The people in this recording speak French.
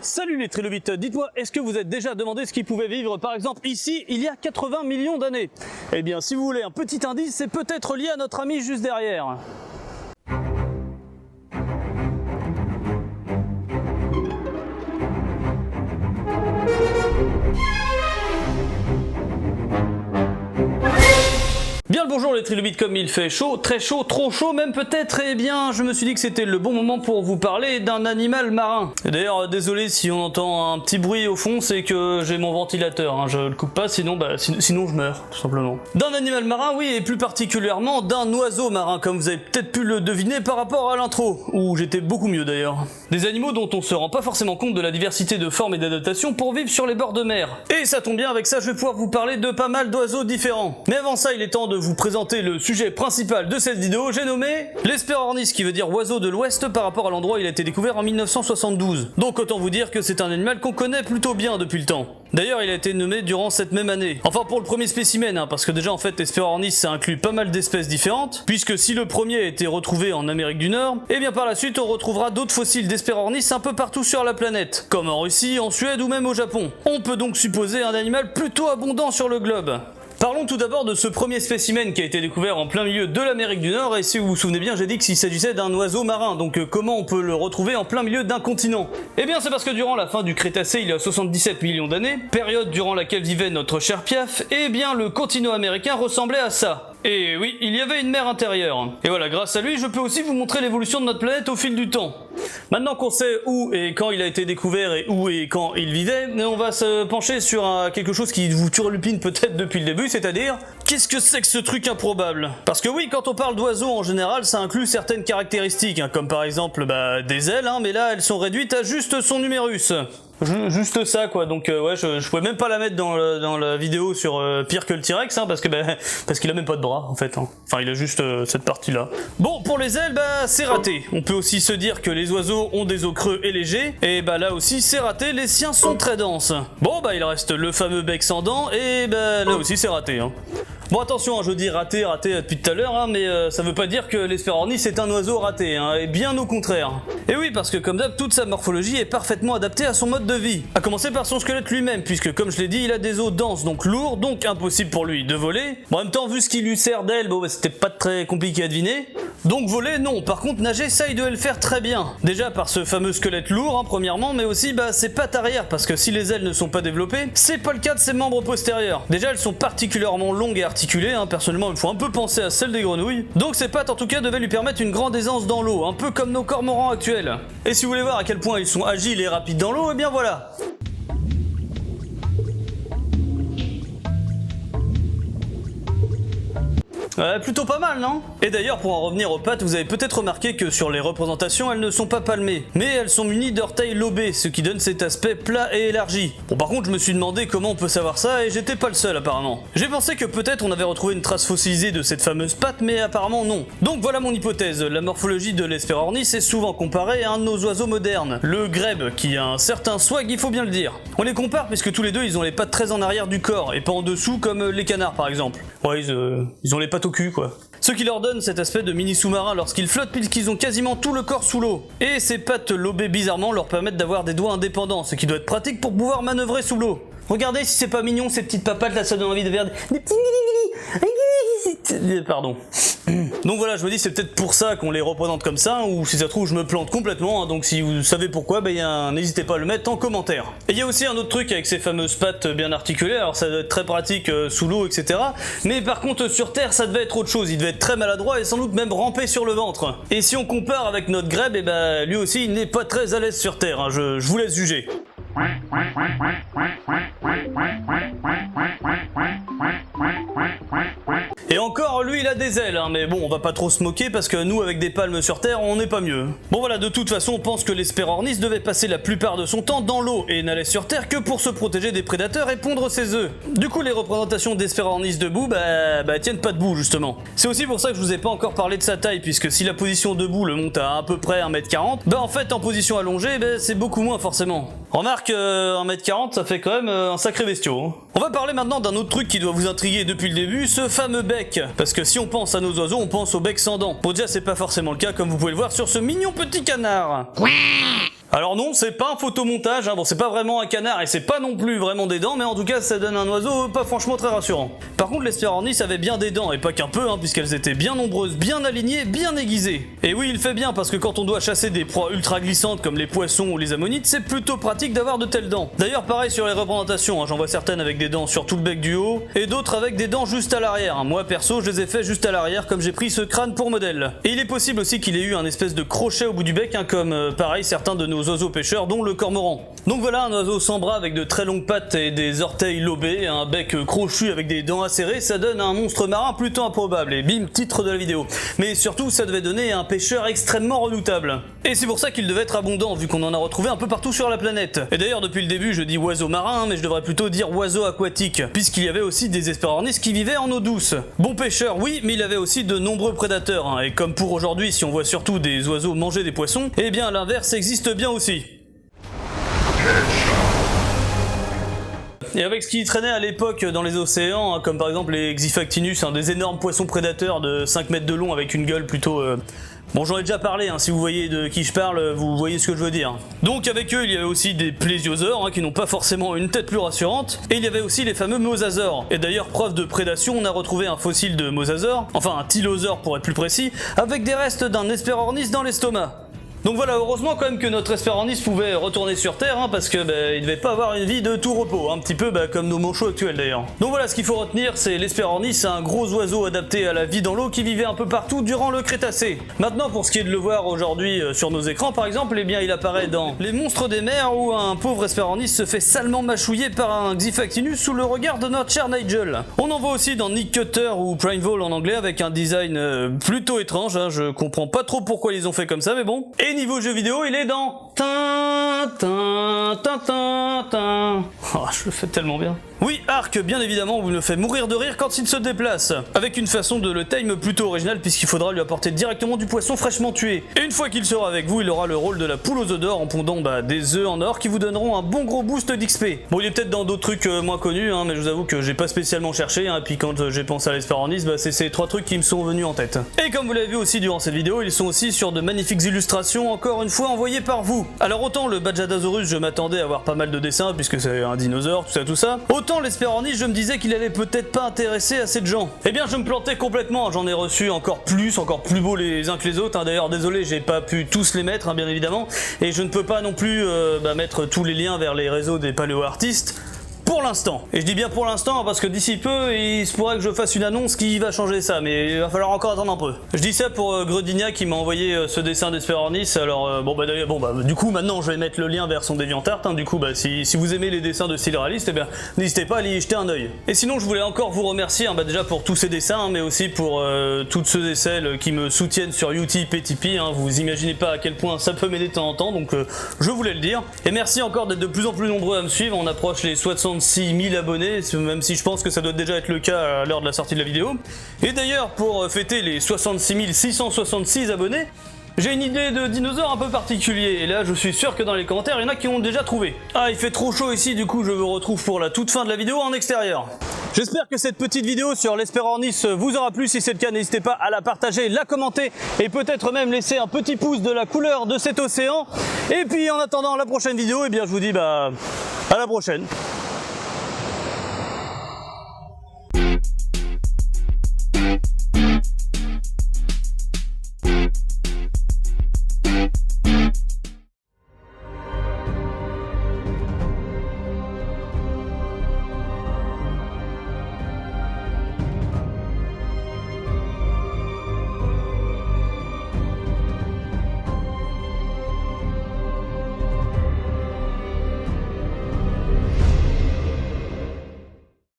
Salut les trilobites, dites-moi, est-ce que vous êtes déjà demandé ce qui pouvait vivre par exemple ici il y a 80 millions d'années? Eh bien si vous voulez un petit indice, c'est peut-être lié à notre ami juste derrière. Bien le bonjour les trilobites, comme il fait chaud, très chaud, trop chaud même peut-être, eh bien je me suis dit que c'était le bon moment pour vous parler d'un animal marin. Et d'ailleurs désolé si on entend un petit bruit au fond, c'est que j'ai mon ventilateur, hein. Je le coupe pas sinon sinon je meurs tout simplement. D'un animal marin oui, et plus particulièrement d'un oiseau marin, comme vous avez peut-être pu le deviner par rapport à l'intro, où j'étais beaucoup mieux d'ailleurs. Des animaux dont on se rend pas forcément compte de la diversité de formes et d'adaptations pour vivre sur les bords de mer. Et ça tombe bien, avec ça je vais pouvoir vous parler de pas mal d'oiseaux différents. Mais avant ça il est temps de vous présenter le sujet principal de cette vidéo, j'ai nommé l'Hesperornis, qui veut dire oiseau de l'Ouest par rapport à l'endroit où il a été découvert en 1972. Donc autant vous dire que c'est un animal qu'on connaît plutôt bien depuis le temps. D'ailleurs il a été nommé durant cette même année. Enfin pour le premier spécimen, parce que déjà en fait l'Hesperornis ça inclut pas mal d'espèces différentes, puisque si le premier a été retrouvé en Amérique du Nord, et bien par la suite on retrouvera d'autres fossiles d'Hesperornis un peu partout sur la planète, comme en Russie, en Suède ou même au Japon. On peut donc supposer un animal plutôt abondant sur le globe. Parlons tout d'abord de ce premier spécimen qui a été découvert en plein milieu de l'Amérique du Nord, et si vous vous souvenez bien j'ai dit qu'il s'agissait d'un oiseau marin, donc comment on peut le retrouver en plein milieu d'un continent? Eh bien c'est parce que durant la fin du Crétacé il y a 77 millions d'années, période durant laquelle vivait notre cher Piaf, eh bien le continent américain ressemblait à ça. Et oui, il y avait une mer intérieure. Et voilà, grâce à lui, je peux aussi vous montrer l'évolution de notre planète au fil du temps. Maintenant qu'on sait où et quand il a été découvert et où et quand il vivait, on va se pencher sur quelque chose qui vous turlupine peut-être depuis le début, c'est-à-dire, qu'est-ce que c'est que ce truc improbable? Parce que oui, quand on parle d'oiseaux en général, ça inclut certaines caractéristiques, comme par exemple des ailes, mais là elles sont réduites à juste son numérus. Juste ça quoi, donc ouais je pouvais même pas la mettre dans la vidéo sur pire que le T-Rex, parce qu'il a même pas de bras en fait, Enfin il a juste cette partie là. Bon, pour les ailes c'est raté. On peut aussi se dire que les oiseaux ont des os creux et légers, et là aussi c'est raté, les siens sont très denses. Bon il reste le fameux bec sans dents, et là aussi c'est raté. Bon attention, je dis raté depuis tout à l'heure, mais ça veut pas dire que l'Hesperornis est un oiseau raté, et bien au contraire. Et oui, parce que comme d'hab, toute sa morphologie est parfaitement adaptée à son mode de vie. À commencer par son squelette lui-même, puisque comme je l'ai dit, il a des os denses, donc lourds, donc impossible pour lui de voler. Bon, en même temps, vu ce qui lui sert d'aile, c'était pas très compliqué à deviner. Donc voler, non. Par contre, nager, ça il doit le faire très bien. Déjà par ce fameux squelette lourd, premièrement, mais aussi ses pattes arrière, parce que si les ailes ne sont pas développées, c'est pas le cas de ses membres postérieurs. Déjà, elles sont particulièrement longues et articulées, personnellement, il faut un peu penser à celle des grenouilles. Donc ses pattes, en tout cas, devaient lui permettre une grande aisance dans l'eau, un peu comme nos cormorans actuels. Et si vous voulez voir à quel point ils sont agiles et rapides dans l'eau, eh bien voilà. Ouais, plutôt pas mal, non? Et d'ailleurs, pour en revenir aux pattes, vous avez peut-être remarqué que sur les représentations, elles ne sont pas palmées, mais elles sont munies d'orteils lobés, ce qui donne cet aspect plat et élargi. Bon, par contre, je me suis demandé comment on peut savoir ça, et j'étais pas le seul apparemment. J'ai pensé que peut-être on avait retrouvé une trace fossilisée de cette fameuse patte, mais apparemment non. Donc voilà mon hypothèse, la morphologie de l'Hesperornis est souvent comparée à un de nos oiseaux modernes, le grèbe, qui a un certain swag, il faut bien le dire. On les compare puisque tous les deux, ils ont les pattes très en arrière du corps, et pas en dessous comme les canards par exemple. Ouais, ils ont les pattes au cul quoi. Ce qui leur donne cet aspect de mini sous-marin lorsqu'ils flottent, puisqu'ils ont quasiment tout le corps sous l'eau. Et ces pattes lobées bizarrement leur permettent d'avoir des doigts indépendants, ce qui doit être pratique pour pouvoir manœuvrer sous l'eau. Regardez si c'est pas mignon ces petites papates là, ça donne envie de faire des petits pardon. Donc voilà, je me dis c'est peut-être pour ça qu'on les représente comme ça, ou si ça se trouve je me plante complètement, donc si vous savez pourquoi, n'hésitez pas à le mettre en commentaire. Et il y a aussi un autre truc avec ces fameuses pattes bien articulées, alors ça doit être très pratique sous l'eau, etc. Mais par contre sur terre ça devait être autre chose, il devait être très maladroit et sans doute même ramper sur le ventre. Et si on compare avec notre grèbe, lui aussi il n'est pas très à l'aise sur terre, je vous laisse juger. Et encore, lui il a des ailes, mais bon on va pas trop se moquer parce que nous avec des palmes sur terre on n'est pas mieux. Bon voilà, de toute façon on pense que l'Hesperornis devait passer la plupart de son temps dans l'eau et n'allait sur terre que pour se protéger des prédateurs et pondre ses œufs. Du coup les représentations d'Hesperornis debout tiennent pas debout justement. C'est aussi pour ça que je vous ai pas encore parlé de sa taille, puisque si la position debout le monte à peu près 1m40, en fait en position allongée c'est beaucoup moins forcément. Remarque, 1m40 ça fait quand même un sacré bestiau. On va parler maintenant d'un autre truc qui doit vous intriguer depuis le début, ce fameux bec. Parce que si on pense à nos oiseaux, on pense au bec sans dents. Bon déjà c'est pas forcément le cas comme vous pouvez le voir sur ce mignon petit canard. Alors non, c'est pas un photomontage, hein. Bon, c'est pas vraiment un canard et c'est pas non plus vraiment des dents, mais en tout cas ça donne un oiseau pas franchement très rassurant. Par contre l'Hesperornis avait bien des dents, et pas qu'un peu, hein, puisqu'elles étaient bien nombreuses, bien alignées, bien aiguisées. Et oui, il fait bien, parce que quand on doit chasser des proies ultra glissantes comme les poissons ou les ammonites, c'est plutôt pratique d'avoir de telles dents. D'ailleurs pareil sur les représentations, hein, j'en vois certaines avec des dents sur tout le bec du haut, et d'autres avec des dents juste à l'arrière. Moi perso, je les ai fait juste à l'arrière, comme j'ai pris ce crâne pour modèle. Et il est possible aussi qu'il ait eu un espèce de crochet au bout du bec, hein, comme pareil certains de nos oiseaux pêcheurs, dont le cormoran. Donc voilà un oiseau sans bras avec de très longues pattes et des orteils lobés, un bec crochu avec des dents acérées, ça donne un monstre marin plutôt improbable, et bim, titre de la vidéo. Mais surtout ça devait donner un pêcheur extrêmement redoutable. Et c'est pour ça qu'il devait être abondant, vu qu'on en a retrouvé un peu partout sur la planète. Et d'ailleurs depuis le début je dis oiseau marin, mais je devrais plutôt dire oiseau aquatique, puisqu'il y avait aussi des Hesperornis qui vivaient en eau douce. Bon pêcheur oui, mais il avait aussi de nombreux prédateurs, hein, et comme pour aujourd'hui si on voit surtout des oiseaux manger des poissons, eh bien l'inverse existe bien aussi. Et avec ce qui traînait à l'époque dans les océans, hein, comme par exemple les Xifactinus, hein, des énormes poissons prédateurs de 5 mètres de long avec une gueule plutôt... Bon, j'en ai déjà parlé, hein, si vous voyez de qui je parle, vous voyez ce que je veux dire. Donc avec eux, il y avait aussi des plésiosaures, hein, qui n'ont pas forcément une tête plus rassurante, et il y avait aussi les fameux mosasaures. Et d'ailleurs, preuve de prédation, on a retrouvé un fossile de mosasaure, enfin un tylosaure pour être plus précis, avec des restes d'un Hesperornis dans l'estomac. Donc voilà, heureusement quand même que notre Hesperornis pouvait retourner sur Terre, hein, parce que il devait pas avoir une vie de tout repos, un petit peu comme nos manchots actuels d'ailleurs. Donc voilà, ce qu'il faut retenir, c'est l'Hesperornis, c'est un gros oiseau adapté à la vie dans l'eau qui vivait un peu partout durant le Crétacé. Maintenant, pour ce qui est de le voir aujourd'hui sur nos écrans par exemple, eh bien il apparaît dans Les Monstres des Mers, où un pauvre Hesperornis se fait salement mâchouiller par un Xifactinus sous le regard de notre cher Nigel. On en voit aussi dans Nick Cutter ou Primeval en anglais, avec un design plutôt étrange, hein, je comprends pas trop pourquoi ils ont fait comme ça, mais bon. Et niveau jeu vidéo, il est dans Oh, je le fais tellement bien. Oui, Ark, bien évidemment, vous me fait mourir de rire quand il se déplace, avec une façon de le time plutôt originale, puisqu'il faudra lui apporter directement du poisson fraîchement tué. Et une fois qu'il sera avec vous, il aura le rôle de la poule aux œufs d'or en pondant des œufs en or qui vous donneront un bon gros boost d'XP. Bon, il est peut-être dans d'autres trucs moins connus, hein, mais je vous avoue que j'ai pas spécialement cherché, hein, et puis quand j'ai pensé à l'Hesperornis, c'est ces 3 trucs qui me sont venus en tête. Et comme vous l'avez vu aussi durant cette vidéo, ils sont aussi sur de magnifiques illustrations, encore une fois envoyées par vous. Alors autant le Bajadasaurus, je m'attendais à avoir pas mal de dessins, puisque c'est un dinosaure, tout ça, autant l'Hesperornis, je me disais qu'il allait peut-être pas intéresser assez de gens. Eh bien, je me plantais complètement, j'en ai reçu encore plus beaux les uns que les autres, hein. D'ailleurs, désolé, j'ai pas pu tous les mettre, hein, bien évidemment, et je ne peux pas non plus mettre tous les liens vers les réseaux des paléo-artistes. Pour l'instant. Et je dis bien pour l'instant parce que d'ici peu, il se pourrait que je fasse une annonce qui va changer ça, mais il va falloir encore attendre un peu. Je dis ça pour Gredinia qui m'a envoyé ce dessin d'Hesperornis, alors du coup maintenant je vais mettre le lien vers son DeviantArt, hein. Du coup si vous aimez les dessins de style réaliste, eh bien n'hésitez pas à y jeter un œil. Et sinon je voulais encore vous remercier, hein, déjà pour tous ces dessins, hein, mais aussi pour toutes ceux et celles qui me soutiennent sur Utip et Tipeee, hein. Vous imaginez pas à quel point ça peut m'aider de temps en temps, donc je voulais le dire. Et merci encore d'être de plus en plus nombreux à me suivre, on approche les 66 000 abonnés, même si je pense que ça doit déjà être le cas à l'heure de la sortie de la vidéo. Et d'ailleurs, pour fêter les 66 666 abonnés, j'ai une idée de dinosaure un peu particulier, et là je suis sûr que dans les commentaires, il y en a qui ont déjà trouvé. Ah, il fait trop chaud ici, du coup je vous retrouve pour la toute fin de la vidéo en extérieur. J'espère que cette petite vidéo sur l'Hesperornis vous aura plu. Si c'est le cas, n'hésitez pas à la partager, la commenter et peut-être même laisser un petit pouce de la couleur de cet océan. Et puis en attendant la prochaine vidéo, eh bien je vous dis à la prochaine.